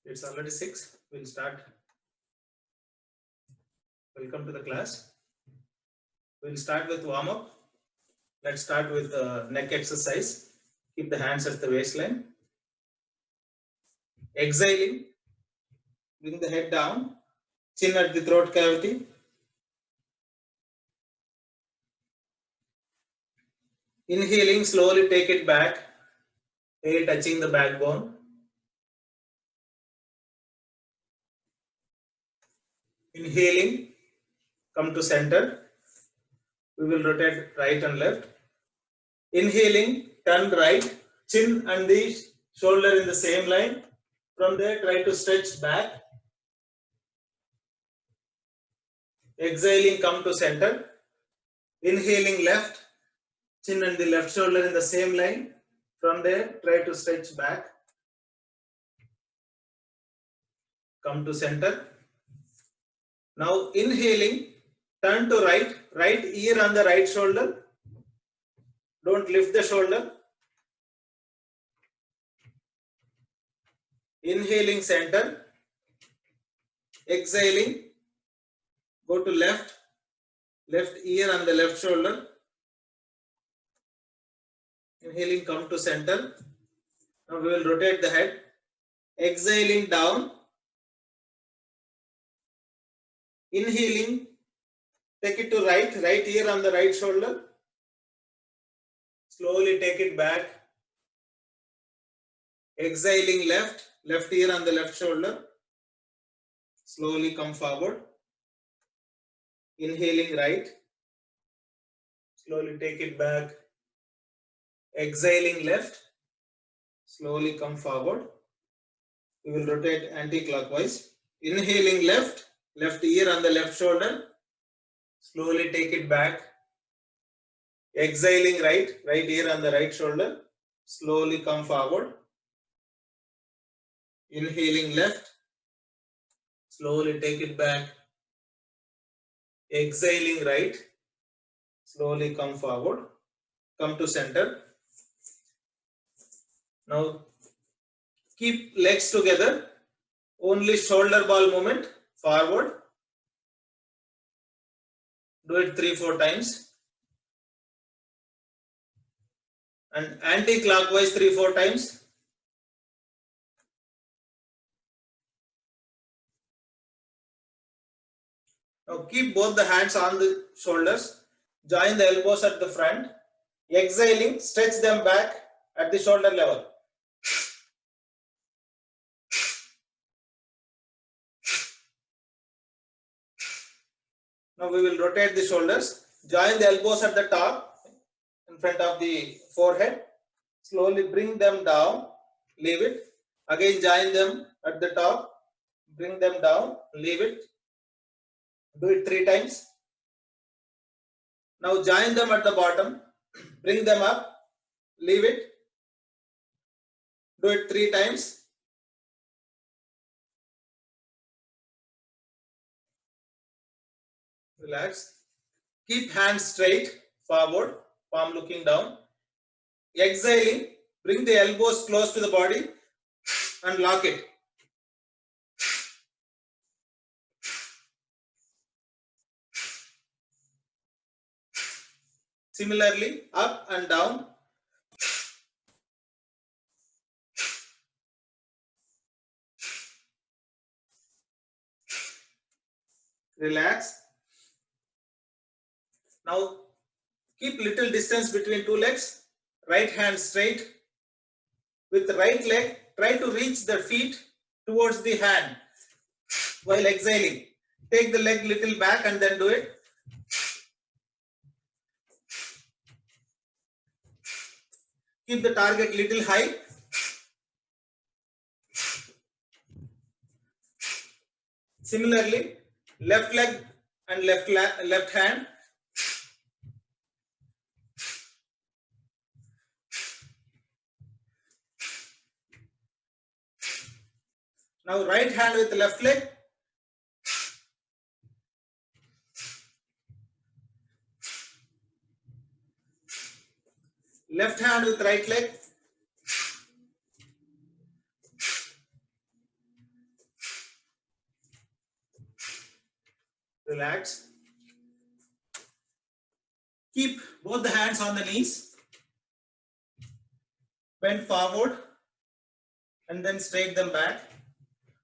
It's already 6. We'll start. Welcome to the class. We'll start with warm up. Let's start with neck exercise. Keep the hands at the waistline. Exhaling. Bring the head down. Chin at the throat cavity. Inhaling, slowly take it back. Tail touching the backbone. Inhaling, come to center. We will rotate right and left. Inhaling, turn right. Chin and the shoulder in the same line. From there, try to stretch back. Exhaling, come to center. Inhaling left, chin and the left shoulder in the same line. From there, try to stretch back. Come to center. Now inhaling, turn to right, right ear on the right shoulder. Don't lift the shoulder. Inhaling center. Exhaling, go to left, left ear on the left shoulder. Inhaling, come to center. Now we will rotate the head. Exhaling down. Inhaling, take it to right, right ear on the right shoulder. Slowly take it back. Exhaling left, left ear on the left shoulder. Slowly come forward. Inhaling right. Slowly take it back. Exhaling left. Slowly come forward. We will rotate anti-clockwise. Inhaling left, left ear on the left shoulder. Slowly take it back. Exhaling right, right ear on the right shoulder. Slowly come forward. Inhaling left. Slowly take it back. Exhaling right. Slowly come forward. Come to center. Now keep legs together. Only shoulder ball movement forward. Do it 3-4 times. And anti-clockwise 3-4 times. Now keep both the hands on the shoulders. Join the elbows at the front. Exhaling, stretch them back at the shoulder level. Now we will rotate the shoulders. Join the elbows at the top in front of the forehead. Slowly bring them down. Leave it. Again join them at the top. Bring them down. Leave it. Do it 3 times. Now join them at the bottom. Bring them up. Leave it. Do it 3 times. Relax. Keep hands straight forward, palm looking down. Exhaling, bring the elbows close to the body and lock it. Similarly, up and down. Relax. Now keep little distance between 2 legs. Right hand straight. With the right leg, try to reach the feet towards the hand while exhaling. Take the leg little back and then do it. Keep the target little high. Similarly, left leg and left hand. Now right hand with left leg. Left hand with right leg. Relax. Keep both the hands on the knees. Bend forward and then straight them back.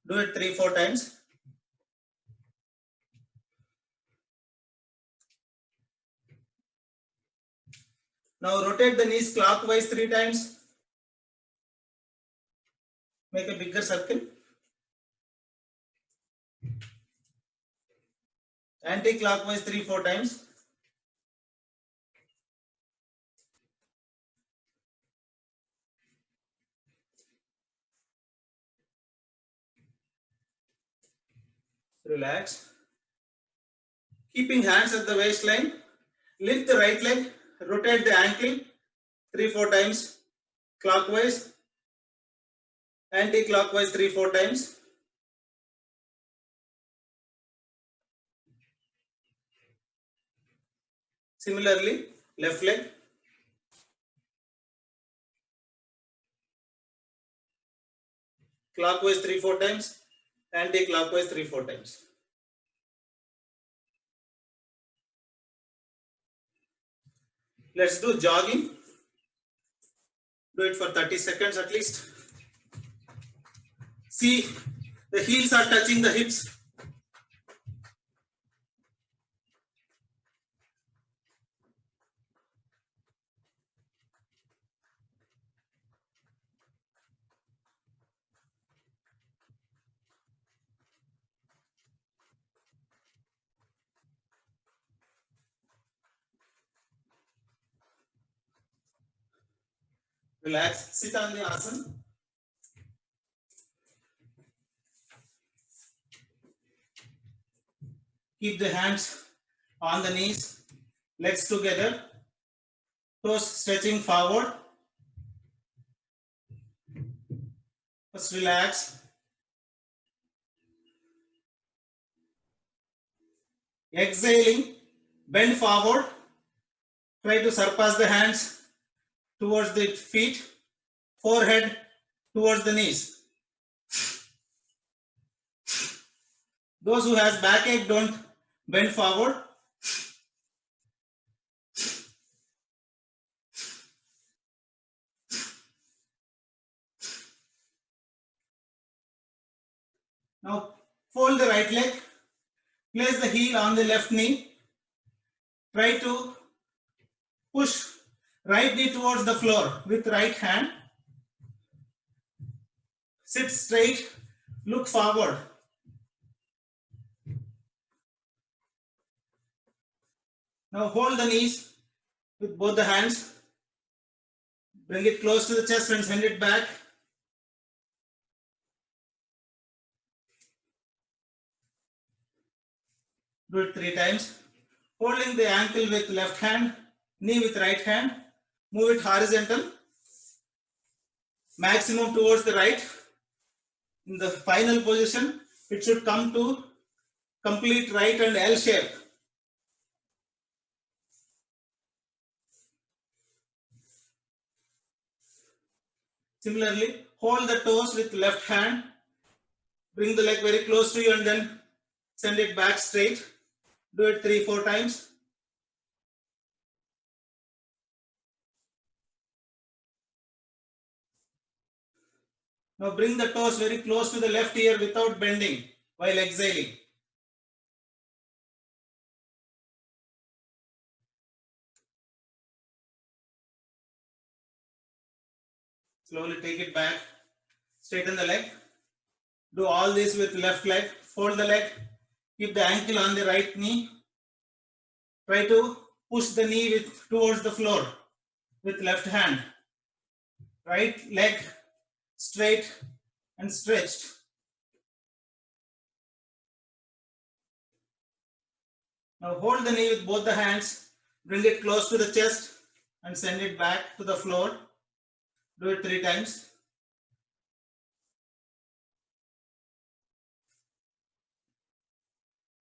Do it 3-4 times. Now rotate the knees clockwise 3 times. Make a bigger circle. Anti-clockwise 3-4 times. Relax. Keeping hands at the waistline. Lift the right leg. Rotate the ankle 3-4 times. Clockwise. Anti-clockwise 3-4 times. Similarly, left leg. Clockwise 3-4 times. Anti-clockwise 3-4 times. Let's do jogging. Do it for 30 seconds at least. See, the heels are touching the hips. Relax, sit on the asana. Keep the hands on the knees, legs together, toes stretching forward. First relax. Exhaling, bend forward. Try to surpass the hands towards the feet, forehead towards the knees. Those who has backache, don't bend forward. Now fold the right leg, place the heel on the left knee. Try to push right knee towards the floor with right hand. Sit straight, look forward. Now hold the knees with both the hands. Bring it close to the chest and send it back. Do it 3 times. Holding the ankle with left hand, knee with right hand. Move it horizontal. Maximum towards the right. In the final position, it should come to complete right and L shape. Similarly, hold the toes with left hand. Bring the leg very close to you and then send it back straight. Do it 3-4 times. Now bring the toes very close to the left ear without bending while exhaling. Slowly take it back. Straighten the leg. Do all this with left leg. Fold the leg. Keep the ankle on the right knee. Try to push the knee towards the floor with left hand. Right leg straight and stretched. Now hold the knee with both the hands. Bring it close to the chest and send it back to the floor. Do it 3 times.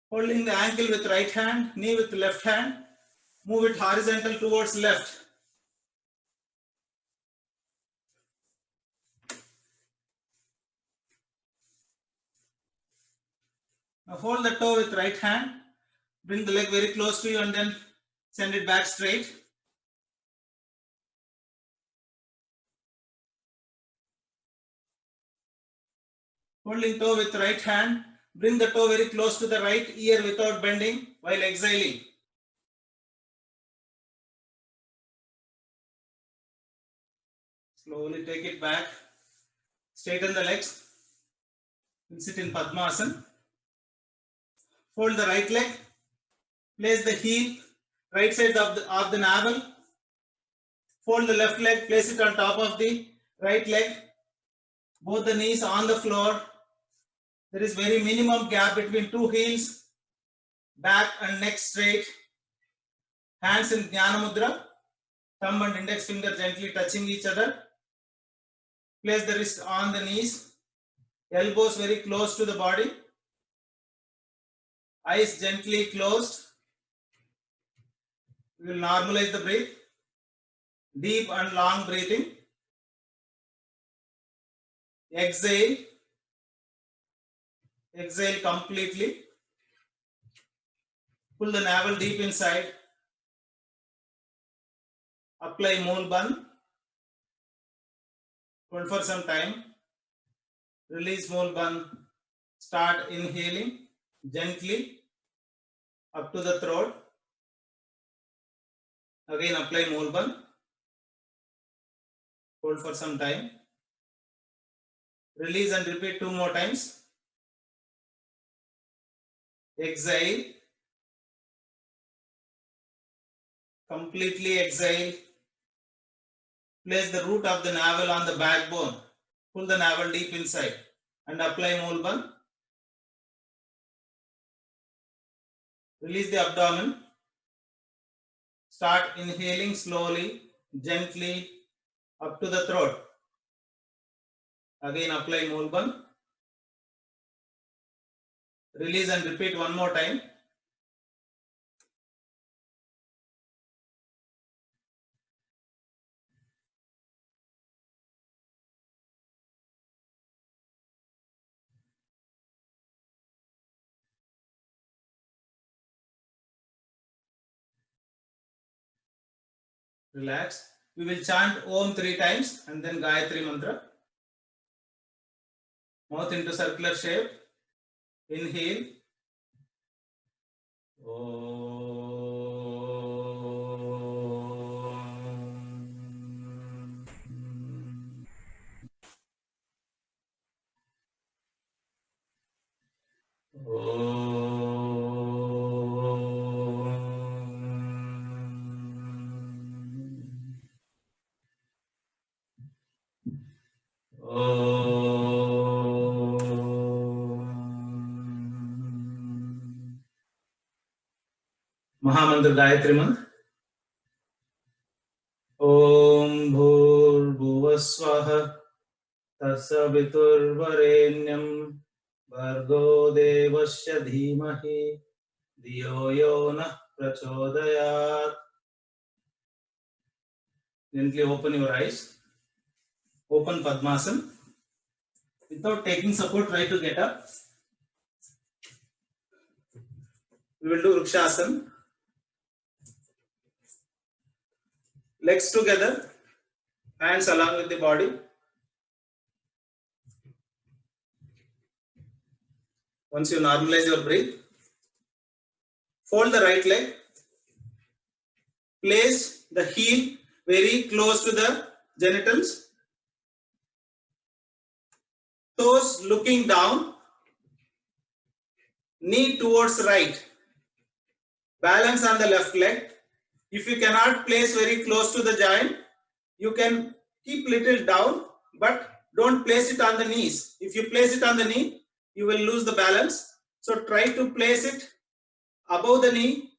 Holding the ankle with right hand, knee with left hand. Move it horizontal towards left. Now hold the toe with right hand. Bring the leg very close to you and then send it back straight. Holding toe with right hand. Bring the toe very close to the right ear without bending while exhaling. Slowly take it back. Straighten the legs. We'll sit in Padmasana. Fold the right leg. Place the heel right side of the navel. Fold the left leg. Place it on top of the right leg. Both the knees on the floor. There is very minimum gap between two heels. Back and neck straight. Hands in Jnana Mudra. Thumb and index finger gently touching each other. Place the wrist on the knees. Elbows very close to the body. Eyes gently closed. We will normalize the breath. Deep and long breathing. Exhale. Exhale completely. Pull the navel deep inside. Apply Mool Bandh. Hold for some time. Release Mool Bandh. Start inhaling gently up to the throat. Again apply Mool Bandh. Hold for some time. Release and repeat 2 more times. Exhale. Completely exhale. Place the root of the navel on the backbone. Pull the navel deep inside and apply Mool Bandh. Release the abdomen. Start inhaling slowly, gently up to the throat. Again apply Mool Bandh. Release and repeat 1 more time. Relax. We will chant Om 3 times and then Gayatri Mantra. Mouth into circular shape. Inhale. Mahamantra Gayatri Mantra. Om Bhurbhuvasvaha Tasaviturvarenyam Bhargo Devasya Dhimahi Dhiyo Yo Nah Prachodayat. Gently open your eyes. Open Padmasana. Without taking support, try to get up. We will do Vrikshasana. Legs together, hands along with the body. Once you normalize your breath, fold the right leg. Place the heel very close to the genitals. Toes looking down. Knee towards right. Balance on the left leg. If you cannot place very close to the joint, you can keep little down, but don't place it on the knees. If you place it on the knee, you will lose the balance. So try to place it above the knee,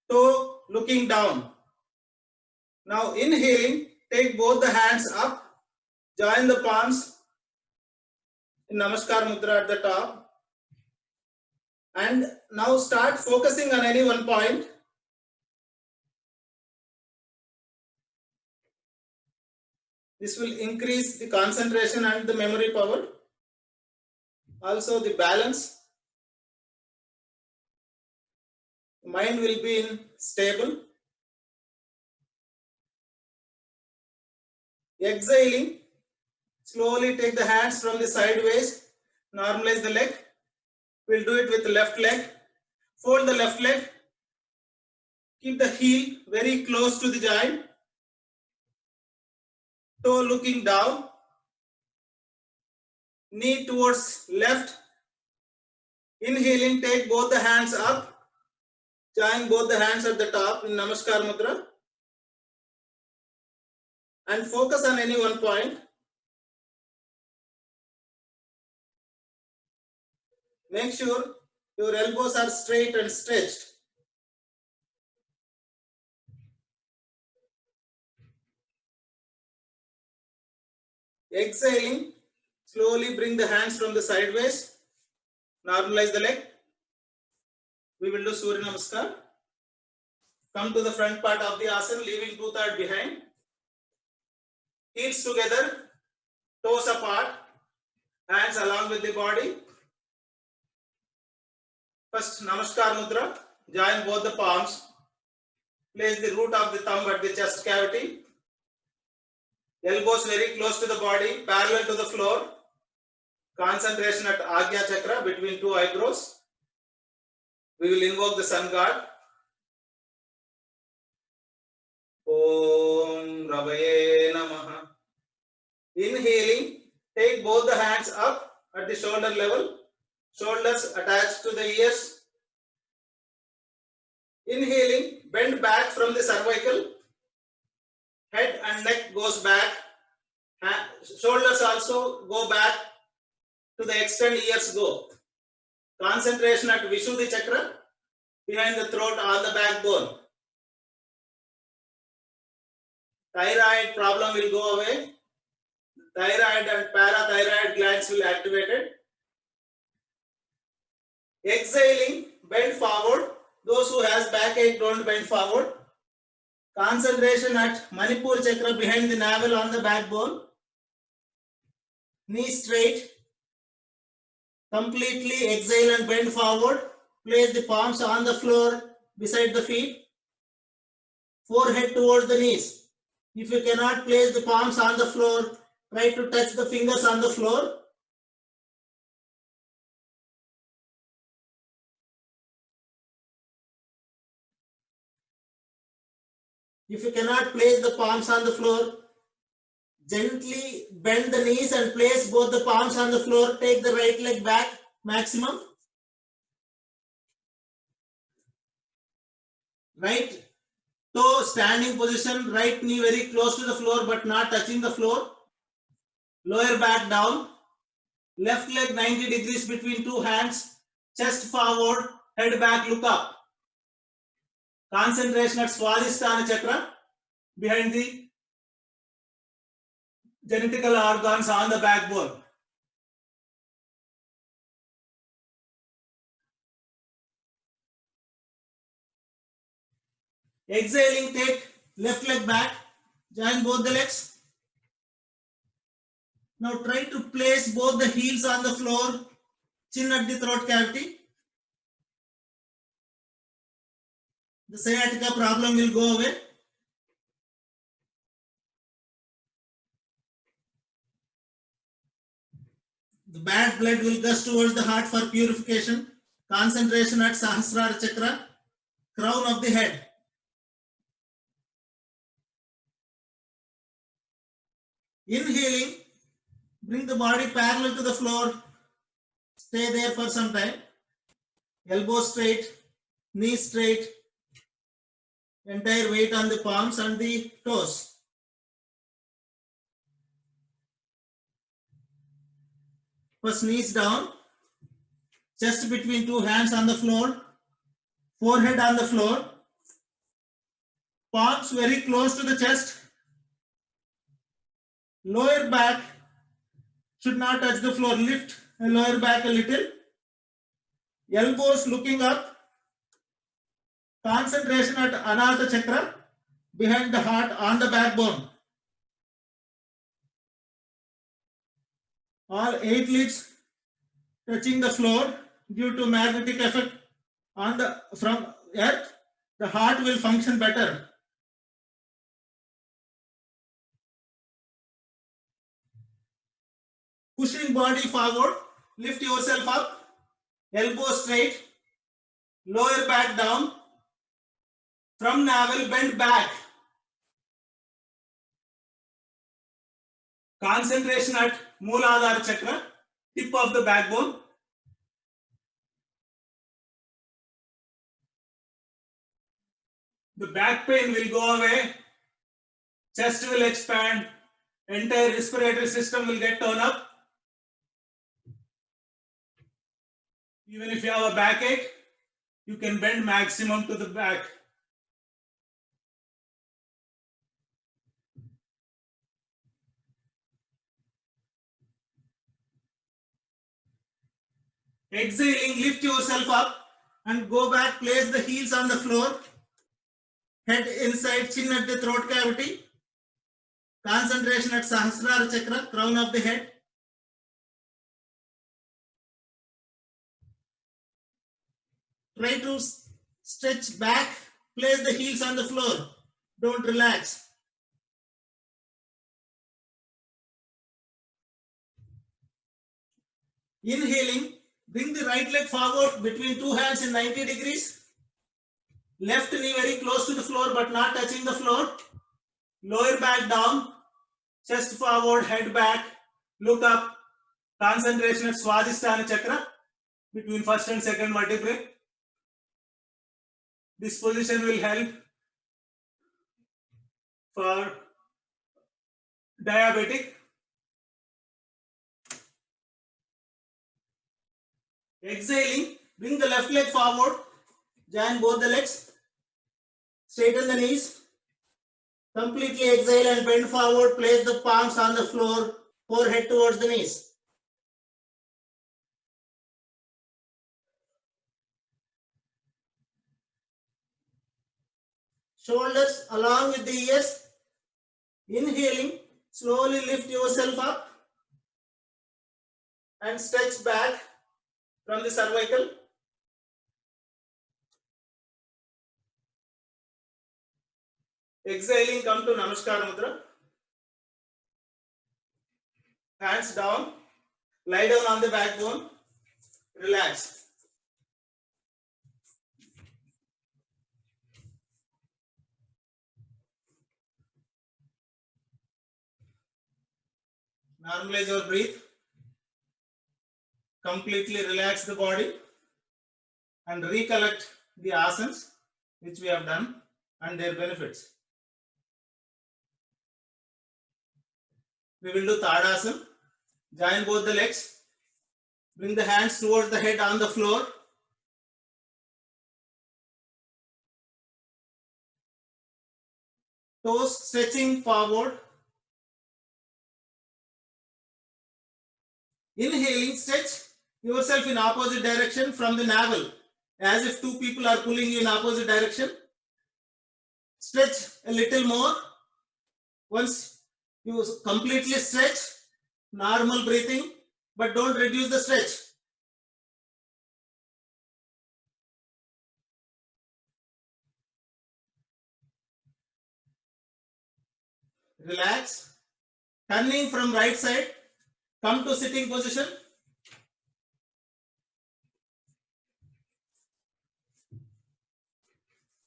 toe looking down. Now inhaling, take both the hands up, join the palms in Namaskar Mudra at the top. And now start focusing on any one point. This will increase the concentration and the memory power. Also the balance. Mind will be in stable. Exhaling, slowly take the hands from the sideways, normalize the leg. We'll do it with the left leg. Fold the left leg. Keep the heel very close to the joint. Toe looking down. Knee towards left. Inhaling, take both the hands up. Join both the hands at the top in Namaskar Mudra. And focus on any one point. Make sure your elbows are straight and stretched. Exhaling, slowly bring the hands from the sideways. Normalize the leg. We will do Surya Namaskar. Come to the front part of the asana, leaving 2/3 behind. Heels together, toes apart, hands along with the body. First, Namaskar Mudra. Join both the palms. Place the root of the thumb at the chest cavity. Elbows very close to the body, parallel to the floor. Concentration at Agya Chakra between two eyebrows. We will invoke the sun god. Om Ravaye Namaha. Inhaling, take both the hands up at the shoulder level. Shoulders attached to the ears. Inhaling, bend back from the cervical. Head and neck goes back. Shoulders also go back to the extent ears go. Concentration at Vishuddhi Chakra, behind the throat on the backbone. Thyroid problem will go away. Thyroid and parathyroid glands will activate it. Exhaling, bend forward. Those who has backache don't bend forward. Concentration at Manipur Chakra behind the navel on the backbone. Knee straight. Completely exhale and bend forward. Place the palms on the floor beside the feet. Forehead towards the knees. If you cannot place the palms on the floor, try to touch the fingers on the floor. If you cannot place the palms on the floor, gently bend the knees and place both the palms on the floor. Take the right leg back maximum. Right toe standing position, right knee very close to the floor but not touching the floor. Lower back down. Left leg 90 degrees between two hands. Chest forward, head back, look up. Concentration at Swadhisthana Chakra behind the genetical organs on the backbone. Exhaling, take left leg back, join both the legs. Now try to place both the heels on the floor, chin at the throat cavity. The sciatica problem will go away. The bad blood will gush towards the heart for purification. Concentration at Sahasrara Chakra, crown of the head. Inhaling, bring the body parallel to the floor. Stay there for some time. Elbow straight, knee straight. Entire weight on the palms and the toes. First knees down. Chest between two hands on the floor. Forehead on the floor. Palms very close to the chest. Lower back should not touch the floor. Lift and lower back a little. Elbows looking up. Concentration at Anahata Chakra behind the heart on the backbone. All 8 lids touching the floor due to magnetic effect on the from earth, the heart will function better. Pushing body forward, lift yourself up, elbow straight, lower back down, from navel bend back. Concentration at Mooladhara chakra, tip of the backbone. The back pain will go away, chest will expand, entire respiratory system will get turned up. Even if you have a backache, you can bend maximum to the back. Exhaling, lift yourself up and go back, place the heels on the floor, head inside, chin at the throat cavity, concentration at Sahasrara chakra, crown of the head. Try to stretch back, place the heels on the floor, don't relax. Inhaling, bring the right leg forward between two hands in 90 degrees. Left knee very close to the floor but not touching the floor. Lower back down, chest forward, head back, look up. Concentration at Swadhisthana chakra between first and second vertebrae. This position will help for diabetic. Exhaling, bring the left leg forward, join both the legs, straighten the knees, completely exhale and bend forward, place the palms on the floor, forehead towards the knees. Shoulders along with the ears. Inhaling, slowly lift yourself up and stretch back from the cervical. Exhaling, come to Namaskar Mudra. Hands down, lie down on the backbone, relax. Normalize your breath. Completely relax the body and recollect the asanas which we have done and their benefits. We will do Tadasana. Join both the legs. Bring the hands towards the head on the floor. Toes stretching forward. Inhaling, stretch yourself in opposite direction from the navel, as if two people are pulling you in opposite direction. Stretch a little more. Once you completely stretch, normal breathing, but don't reduce the stretch. Relax. Turning from right side, come to sitting position.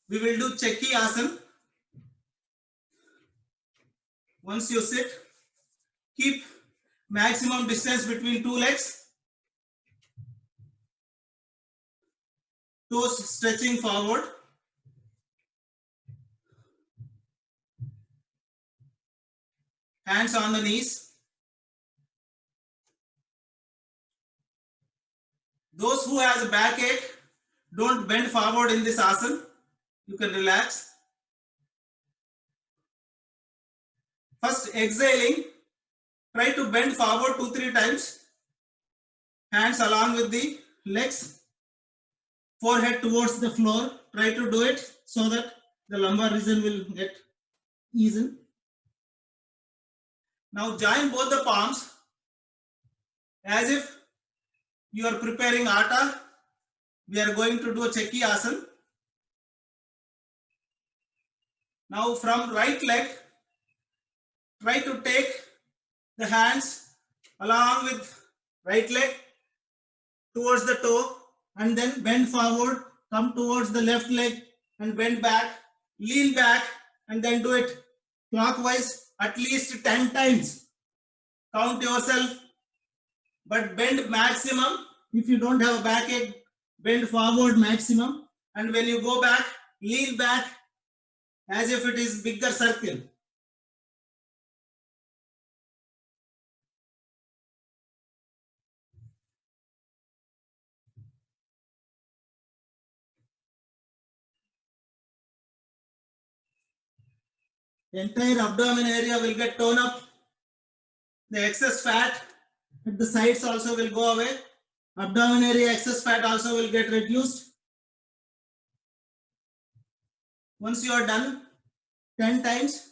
We will do Chekki Asana. Once you sit, keep maximum distance between two legs. Toes stretching forward. Hands on the knees. Those who has a backache, don't bend forward in this asana. You can relax. First exhaling, try to bend forward 2-3 times. Hands along with the legs. Forehead towards the floor. Try to do it so that the lumbar region will get eased. Now join both the palms as if you are preparing atta. We are going to do a Chekki Asana. Now from right leg, try to take the hands along with right leg towards the toe and then bend forward, come towards the left leg and bend back, lean back and then do it clockwise at least 10 times. Count yourself, but bend maximum. If you don't have a backache, bend forward maximum, and when you go back, lean back as if it is bigger circle. Entire abdomen area will get torn up. The excess fat at the sides also will go away. Abdomen area excess fat also will get reduced. Once you are done 10 times,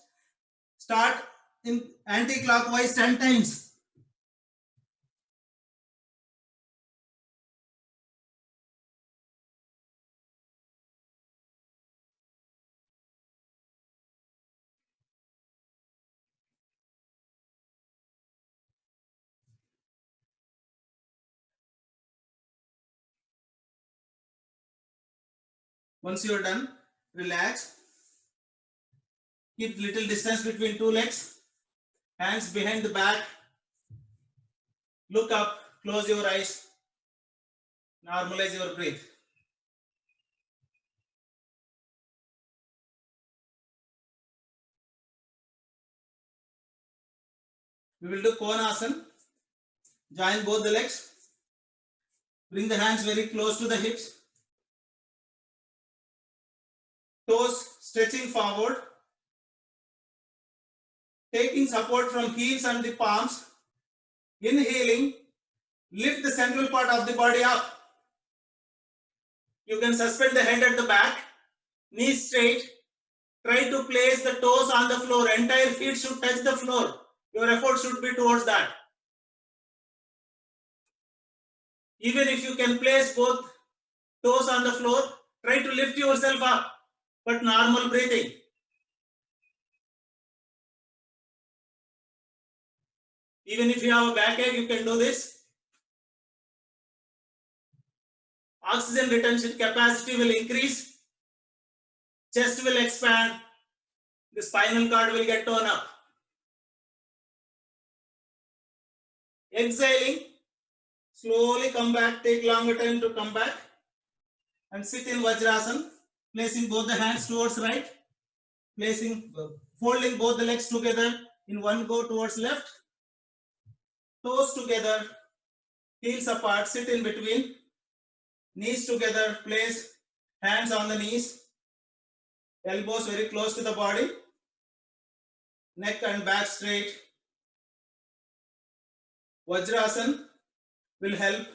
start in anti-clockwise 10 times. Once you are done, relax. Keep little distance between two legs. Hands behind the back. Look up, close your eyes. Normalize your breath. We will do Konasana. Join both the legs. Bring the hands very close to the hips. Toes stretching forward. Taking support from heels and the palms. Inhaling, lift the central part of the body up. You can suspend the head at the back, knees straight. Try to place the toes on the floor. Entire feet should touch the floor. Your effort should be towards that. Even if you can place both toes on the floor, try to lift yourself up, but normal breathing. Even if you have a backache, you can do this. Oxygen retention capacity will increase. Chest will expand. The spinal cord will get torn up. Exhaling, slowly come back, take longer time to come back and sit in Vajrasana, placing both the hands towards right, folding both the legs together in one go towards left, toes together, heels apart, sit in between, knees together, place hands on the knees, elbows very close to the body, neck and back straight. Vajrasana will help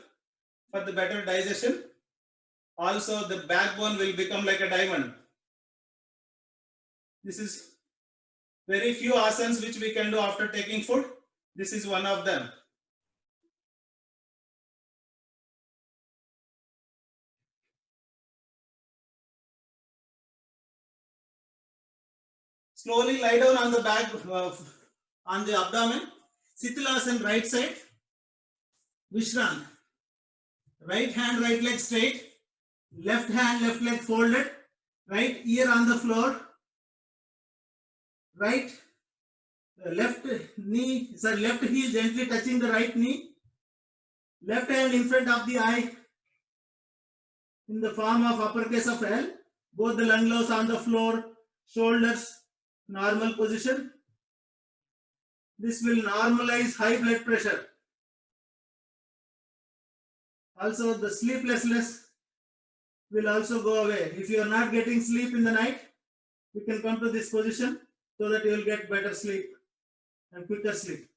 for the better digestion. Also, the backbone will become like a diamond. This is very few asanas which we can do after taking food. This is one of them. Slowly lie down on the back, on the abdomen. Sithalasana right side. Vishrant. Right hand, right leg straight. Left hand, left leg folded. Right ear on the floor. Right left knee, left heel gently touching the right knee. Left hand in front of the eye in the form of uppercase of L. Both the lung lows on the floor. Shoulders normal position. This will normalize high blood pressure. Also, the sleeplessness will also go away. If you are not getting sleep in the night, you can come to this position so that you will get better sleep and quicker sleep.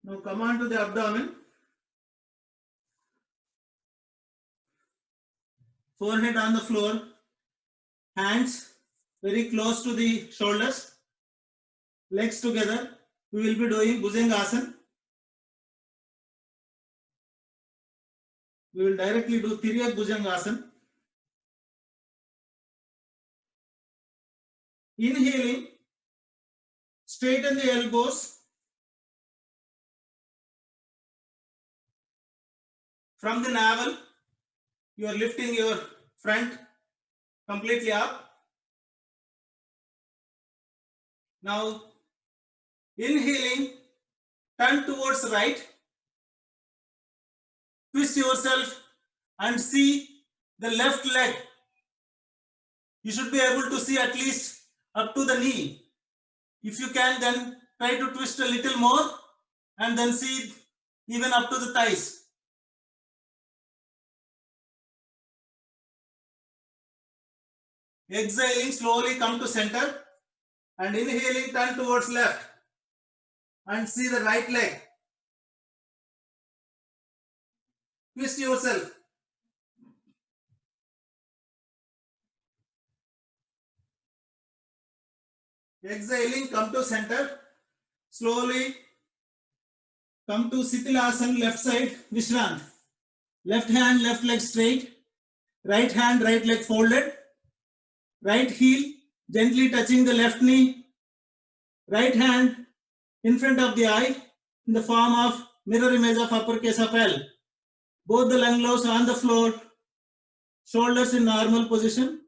Now come on to the abdomen. Forehead on the floor. Hands very close to the shoulders. Legs together. We will be doing Bhujangasana. We will directly do Tiryak Bhujangasana. Inhaling, straighten the elbows from the navel. You are lifting your front completely up. Now, inhaling, turn towards right, twist yourself and see the left leg. You should be able to see at least up to the knee. If you can, then try to twist a little more and then see even up to the thighs. Exhaling, slowly come to center and inhaling, turn towards left and see the right leg. Twist yourself. Exhaling, come to center. Slowly come to Sithilasana, left side, Vishrant. Left hand, left leg straight. Right hand, right leg folded. Right heel gently touching the left knee. Right hand in front of the eye in the form of mirror image of uppercase of L. Both the lung lows on the floor. Shoulders in normal position.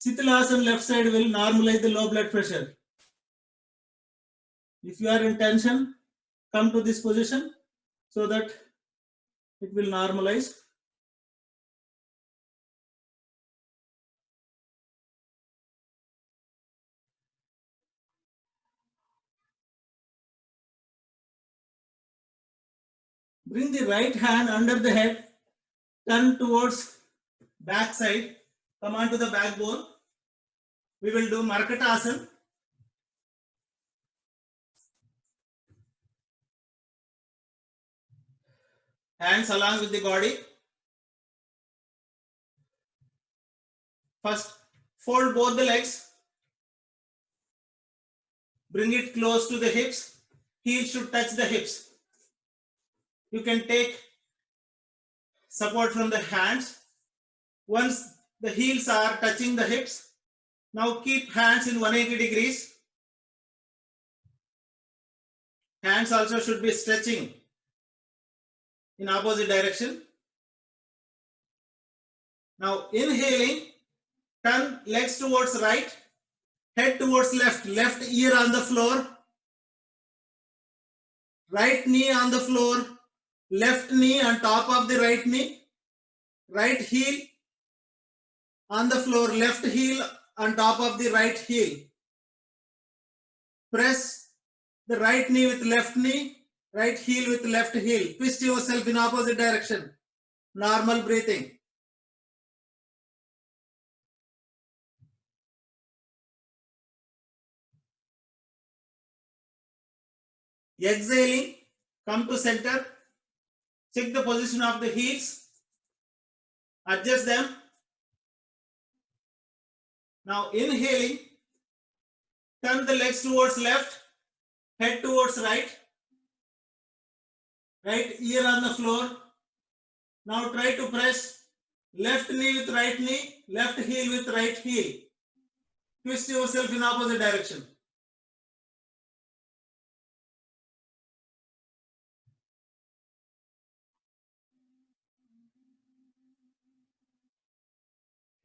Sithilasana left side will normalize the low blood pressure. If you are in tension, come to this position so that it will normalize. Bring the right hand under the head, turn towards back side, come onto the backbone. We will do Markatasana. Hands along with the body. First, fold both the legs. Bring it close to the hips. Heels should touch the hips. You can take support from the hands. Once the heels are touching the hips, now keep hands in 180 degrees. Hands also should be stretching in opposite direction. Now inhaling, turn legs towards right, head towards left, left ear on the floor, right knee on the floor, left knee on top of the right knee, right heel on the floor, left heel on top of the right heel. Press the right knee with left knee, right heel with left heel. Twist yourself in opposite direction. Normal breathing. Exhaling, come to center. Check the position of the heels. Adjust them. Now inhaling, turn the legs towards left, head towards right, right ear on the floor. Now try to press left knee with right knee, left heel with right heel. Twist yourself in opposite direction.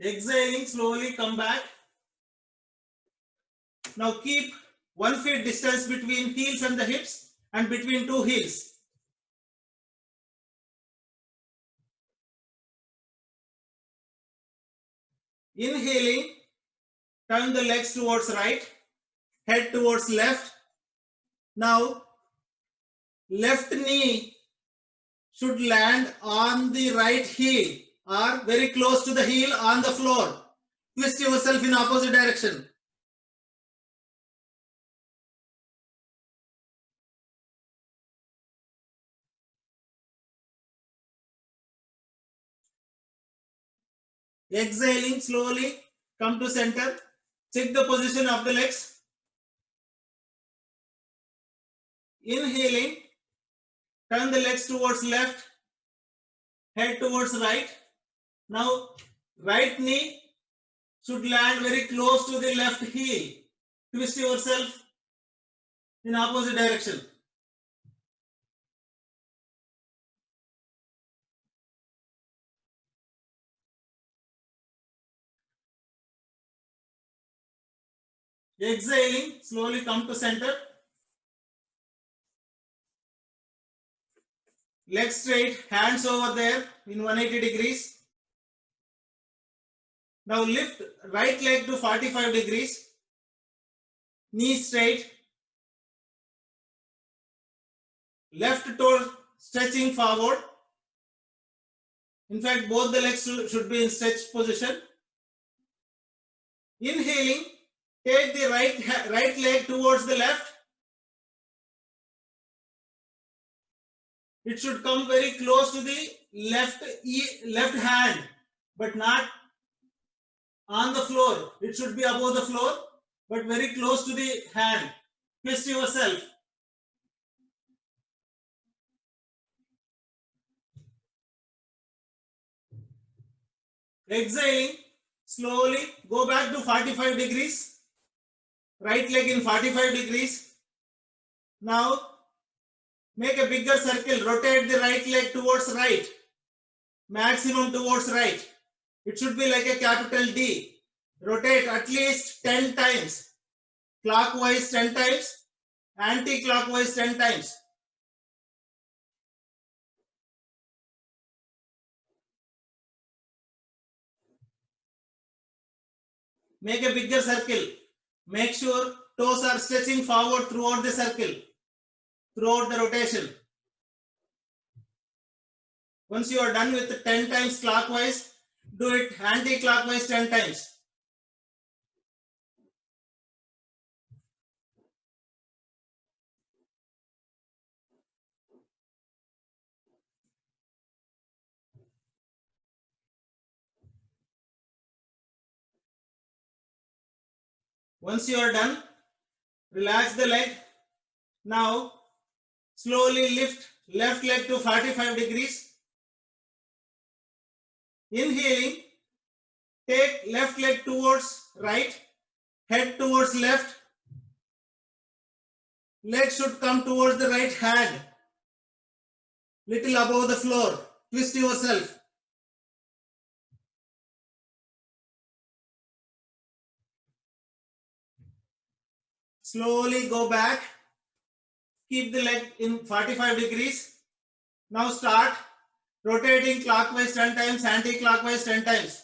Exhaling, slowly come back. Now keep 1 feet distance between heels and the hips and between two heels. Inhaling, turn the legs towards right, head towards left. Now left knee should land on the right heel or very close to the heel on the floor. Twist yourself in opposite direction. Exhaling, slowly come to center. Check the position of the legs. Inhaling, turn the legs towards left, head towards right. Now right knee should land very close to the left heel. Twist yourself in opposite direction. Exhaling, slowly come to center. Legs straight, hands over there in 180 degrees. Now lift right leg to 45 degrees. Knee straight. Left toe stretching forward. In fact, both the legs should be in stretch position. Inhaling, take the right leg towards the left. It should come very close to the left hand, but not on the floor. It should be above the floor, but very close to the hand. Twist yourself. Exhaling, slowly go back to 45 degrees. Right leg in 45 degrees. Now make a bigger circle. Rotate the right leg towards right. Maximum towards right. It should be like a capital D. Rotate at least 10 times. Clockwise 10 times. Anti-clockwise 10 times. Make a bigger circle. Make sure toes are stretching forward throughout the circle, throughout the rotation. Once you are done with 10 times clockwise, do it anti-clockwise 10 times. Once you are done, relax the leg. Now, slowly lift left leg to 45 degrees. Inhaling, take left leg towards right, head towards left. Leg should come towards the right hand, little above the floor. Twist yourself. Slowly go back. Keep the leg in 45 degrees. Now start rotating clockwise 10 times, anti-clockwise 10 times.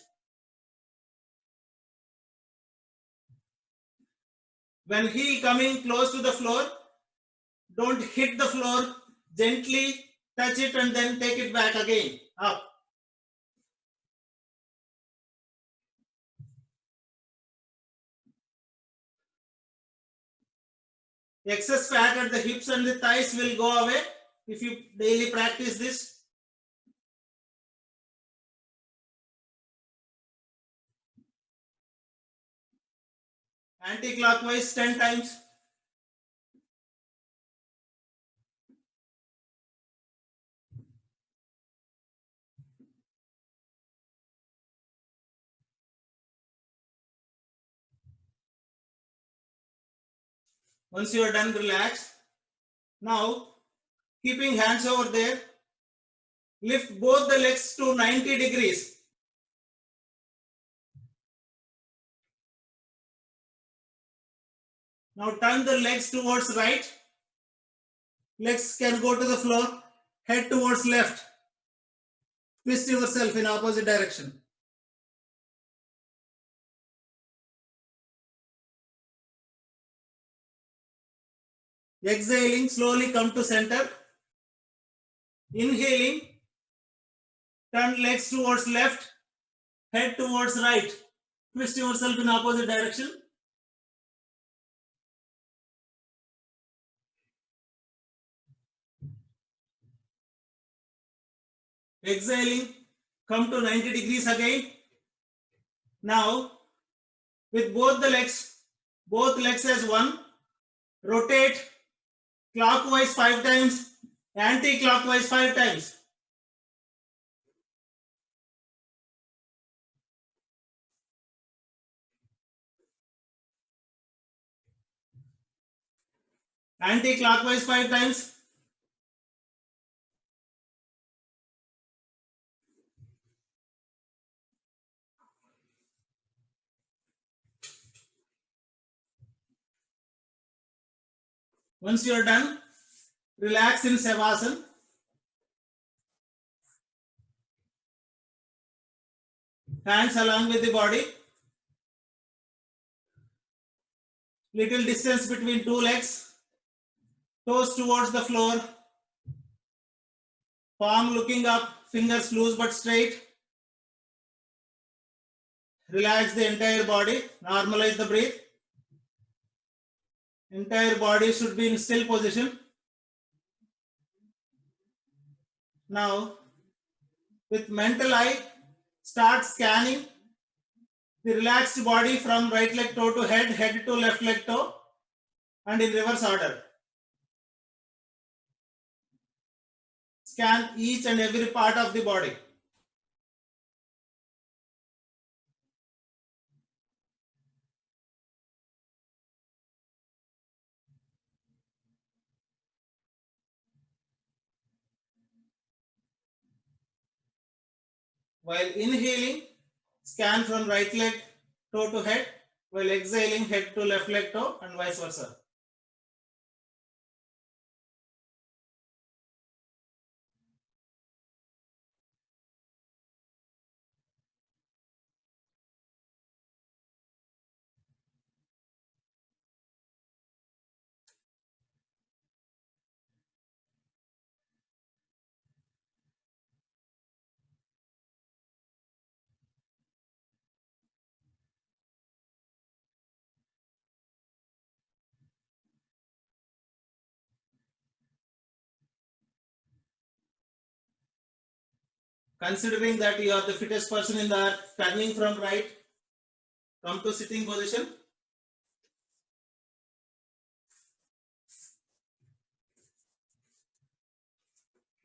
When heel coming close to the floor, don't hit the floor. Gently touch it and then take it back again, up. Excess fat at the hips and the thighs will go away if you daily practice this. Anti-clockwise 10 times. Once you are done, relax. Now, keeping hands over there, lift both the legs to 90 degrees. Now turn the legs towards right. Legs can go to the floor. Head towards left. Twist yourself in opposite direction. Exhaling, slowly come to center. Inhaling, turn legs towards left, head towards right. Twist yourself in opposite direction. Exhaling, come to 90 degrees again. Now, with both legs as one, rotate clockwise 5 times, anti-clockwise 5 times. Anti-clockwise 5 times. Once you are done, relax in Savasana. Hands along with the body. Little distance between two legs. Toes towards the floor. Palm looking up, fingers loose but straight. Relax the entire body. Normalize the breath. Entire body should be in still position. Now, with mental eye, start scanning the relaxed body from right leg toe to head, head to left leg toe, and in reverse order. Scan each and every part of the body. While inhaling, scan from right leg toe to head, while exhaling, head to left leg toe, and vice versa. Considering that you are the fittest person in the earth, turning from right, come to sitting position.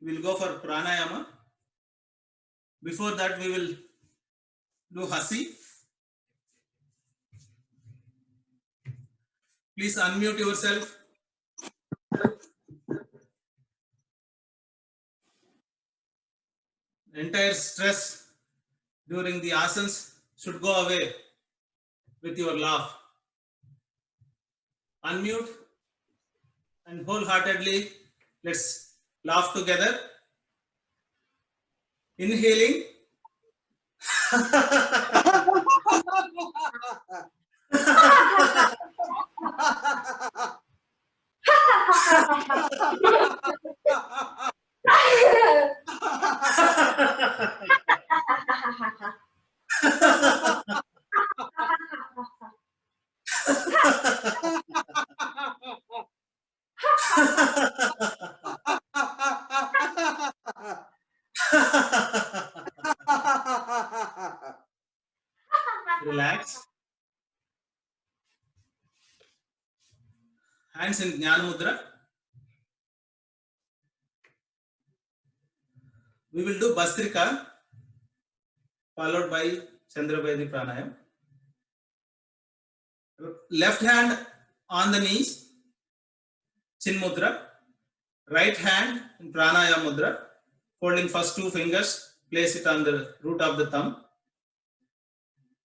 We will go for pranayama. Before that, we will do hasi. Please unmute yourself. Entire stress during the asanas should go away with your laugh. Unmute and wholeheartedly let's laugh together. Inhaling. Relax. Hands in Jnana Mudra. We will do Bhastrika followed by Chandrabhayadi Pranayam. Left hand on the knees, Chin Mudra. Right hand in Pranayama Mudra. Holding first two fingers, place it on the root of the thumb.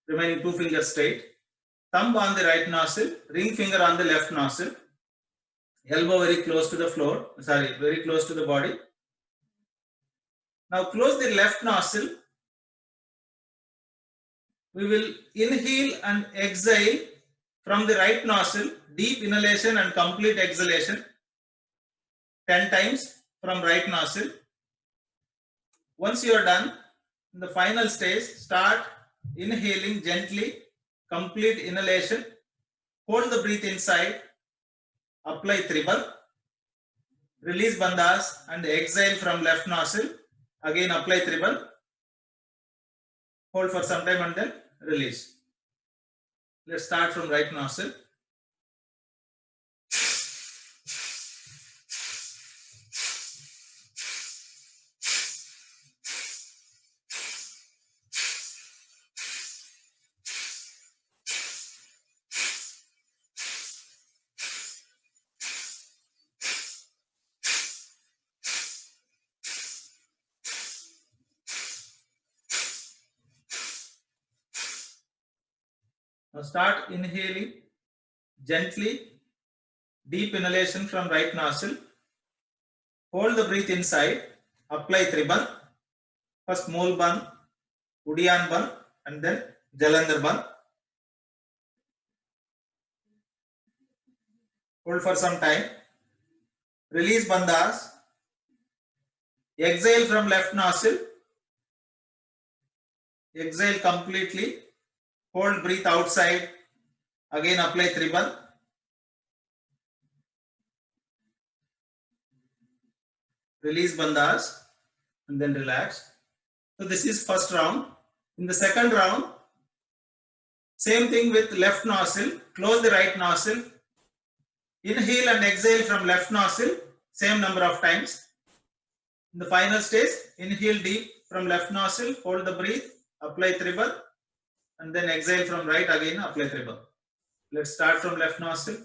Remaining two fingers straight. Thumb on the right nostril, ring finger on the left nostril. Elbow very close to the floor, very close to the body. Now close the left nostril. We will inhale and exhale from the right nostril, deep inhalation and complete exhalation 10 times from right nostril. Once you are done, in the final stage, start inhaling gently, complete inhalation, hold the breath inside, apply Tribal, release bandhas and exhale from left nostril, again apply Tribal, hold for some time and then release. Let's start from right nostril. Now start inhaling gently, deep inhalation from right nostril. Hold the breath inside, apply Triban. First Mool Ban, Udian Ban, and then Jalandhar Ban. Hold for some time. Release Bandhas. Exhale from left nostril. Exhale completely. Hold breath outside. Again apply Triban. Release Bandhas and then relax. So this is first round. In the second round, same thing with left nostril. Close the right nostril. Inhale and exhale from left nostril. Same number of times. In the final stage, inhale deep from left nostril. Hold the breath. Apply Triban. And then exhale from right again. Apply Triban. Let's start from left nostril.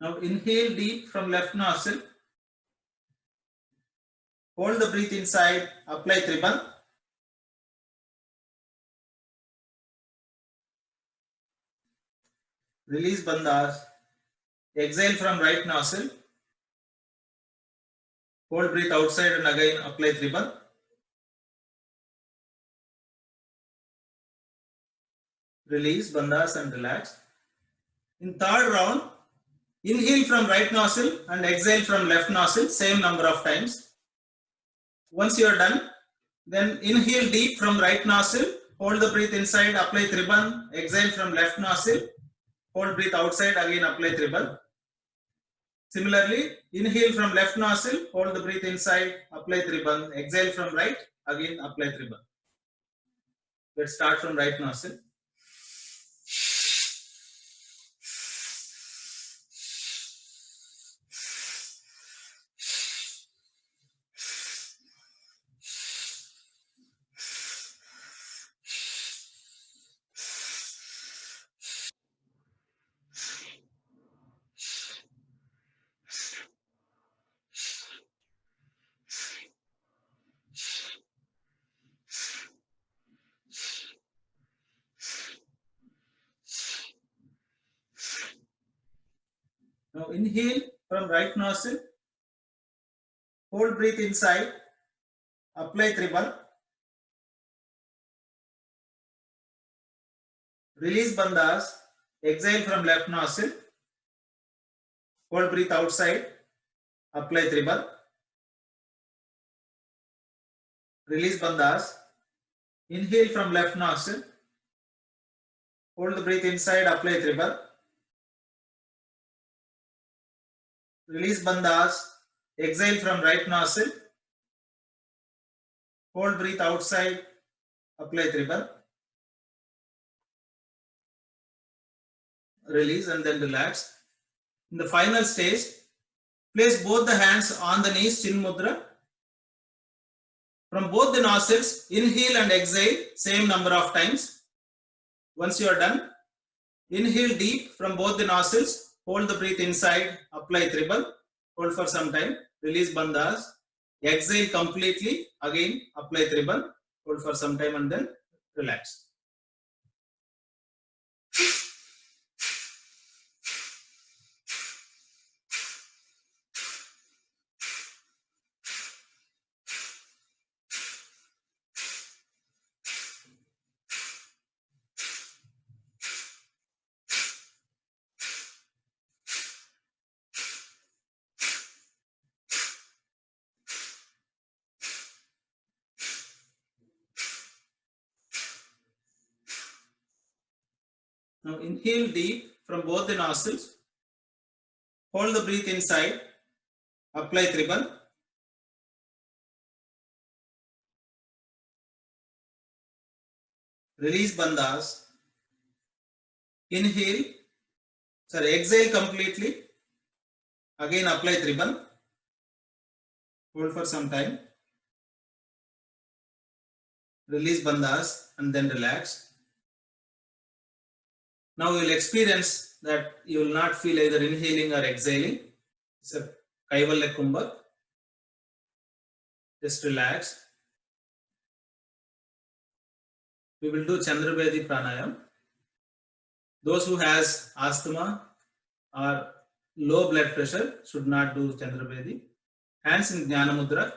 Now inhale deep from left nostril. Hold the breath inside. Apply Triban. Release Bandhas. Exhale from right nostril. Hold breath outside and again apply Triban. Release Bandhas and relax. In third round, inhale from right nostril and exhale from left nostril, same number of times. Once you are done, then inhale deep from right nostril, hold the breath inside, apply Triban, exhale from left nostril, hold breath outside, again apply Triban. Similarly, inhale from left nostril, hold the breath inside, apply Triban, exhale from right, again apply Triban. Let's start from right nostril. Now inhale from right nostril, hold breath inside, apply Triban, release Bandhas, exhale from left nostril, hold breath outside, apply Triban, release Bandhas, inhale from left nostril, hold the breath inside, apply Triban, release Bandhas, exhale from right nostril, hold breath outside, apply Triban, release and then relax. In the final stage, place both the hands on the knees, Chin Mudra. From both the nostrils, inhale and exhale, same number of times. Once you are done, inhale deep from both the nostrils, hold the breath inside, apply Triban, hold for some time, release Bandhas, exhale completely, again apply Triban, hold for some time and then relax. Now inhale deep from both the nostrils, hold the breath inside, apply Triban, release Bandhas, inhale, Sorry, exhale completely. Again apply Triban. Hold for some time. Release bandhas and then relax. Now you will experience that you will not feel either inhaling or exhaling. It's a Kaivalya Kumbha. Just relax. We will do Chandrabedi Pranayam. Those who has asthma or low blood pressure should not do Chandrabedi. Hands in Jnana Mudra.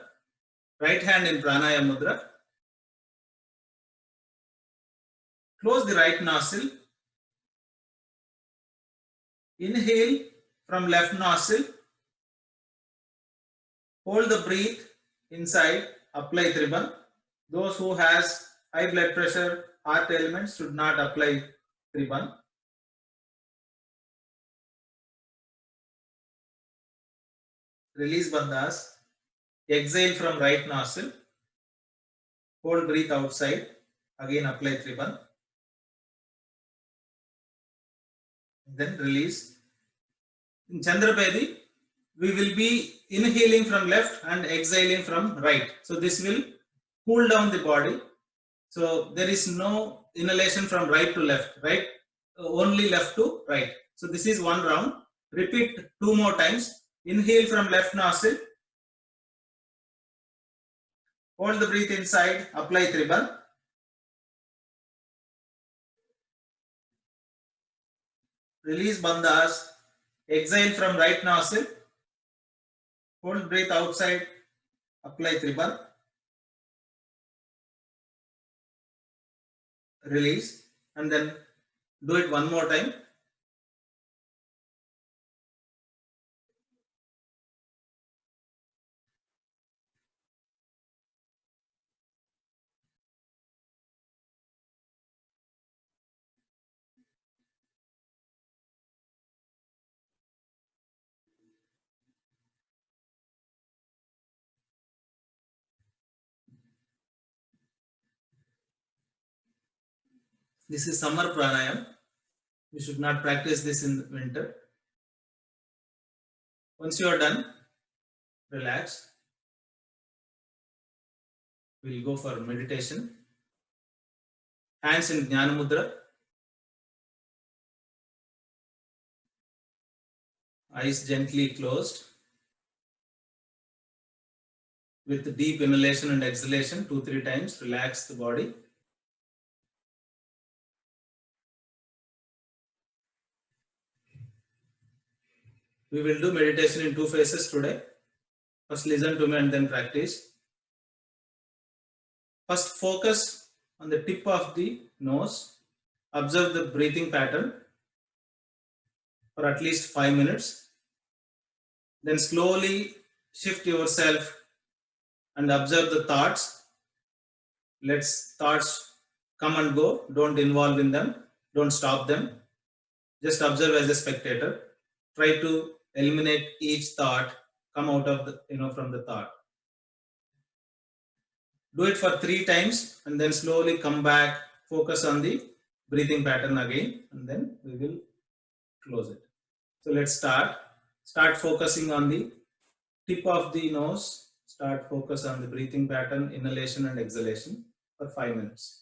Right hand in Pranayam Mudra. Close the right nostril. Inhale from left nostril. Hold the breath inside. Apply Triban. Those who has high blood pressure, heart ailments should not apply Triban. Release bandhas. Exhale from right nostril. Hold breath outside. Again apply Triban. Then release. In Chandrabedi, we will be inhaling from left and exhaling from right. So this will cool down the body. So there is no inhalation from right to left, right? Only left to right. So this is one round. Repeat 2 more times. Inhale from left nostril. Hold the breath inside. Apply Triban. Release bandhas. Exhale from right nostril. Hold breath outside. Apply Triban. Release. And then do it one more time. This is summer pranayam. We should not practice this in the winter. Once you are done, relax. We will go for meditation. Hands in Jnana Mudra. Eyes gently closed. With deep inhalation and exhalation, 2-3 times, relax the body. We will do meditation in 2 phases today. First listen to me and then practice. First focus on the tip of the nose. Observe the breathing pattern for at least 5 minutes. Then slowly shift yourself and observe the thoughts. Let thoughts come and go. Don't involve in them. Don't stop them. Just observe as a spectator. Try to eliminate each thought, come out of the, from the thought. Do it for 3 times and then slowly come back, focus on the breathing pattern again, and then we will close it. So let's start. Start focusing on the tip of the nose. Start focus on the breathing pattern, inhalation and exhalation for 5 minutes.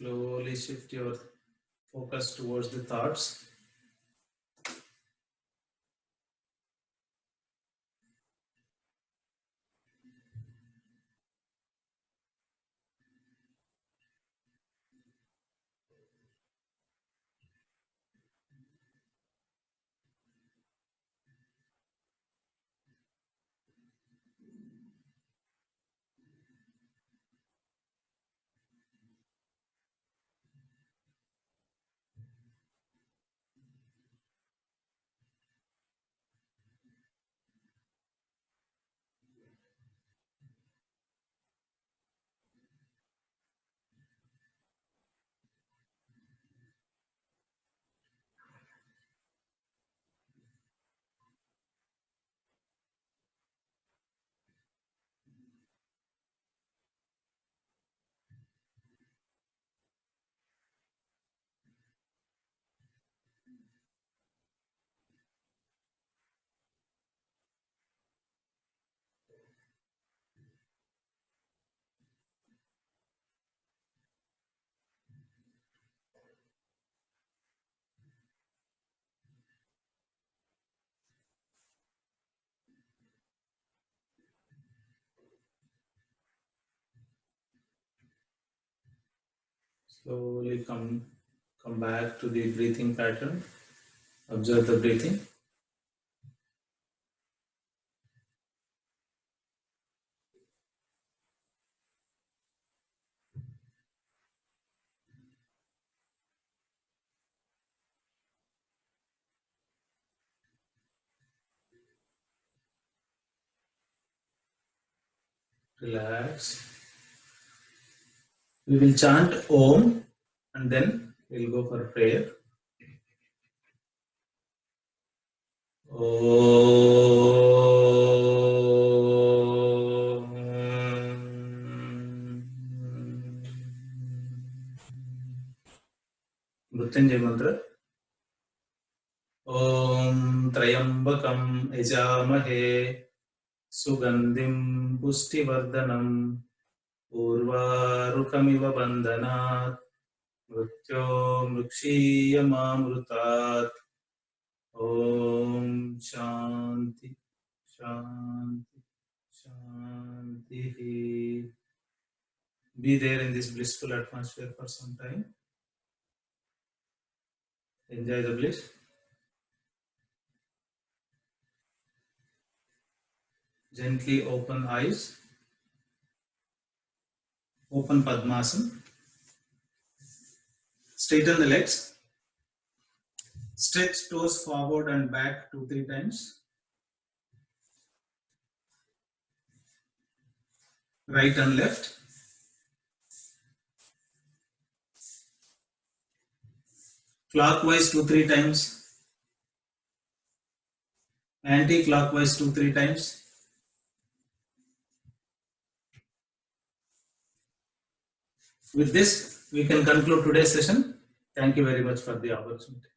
Slowly shift your focus towards the thoughts. Slowly come back to the breathing pattern. Observe the breathing. Relax. We will chant Om and then we'll go for prayer. Mrityunjay mantra. Om Trayambakam Yajamahe Sugandhim Pushtivardhanam Urvarukamiva Bandhanat Mrityo Mrukshiyamamrutat. Om Shanti Shanti Shanti. Be there in this blissful atmosphere for some time. Enjoy the bliss. Gently open eyes. Open Padmasana. Straighten the legs. Stretch toes forward and back 2-3 times. Right and left. Clockwise 2-3 times. Anti-clockwise 2-3 times. With this, we can conclude today's session. Thank you very much for the opportunity.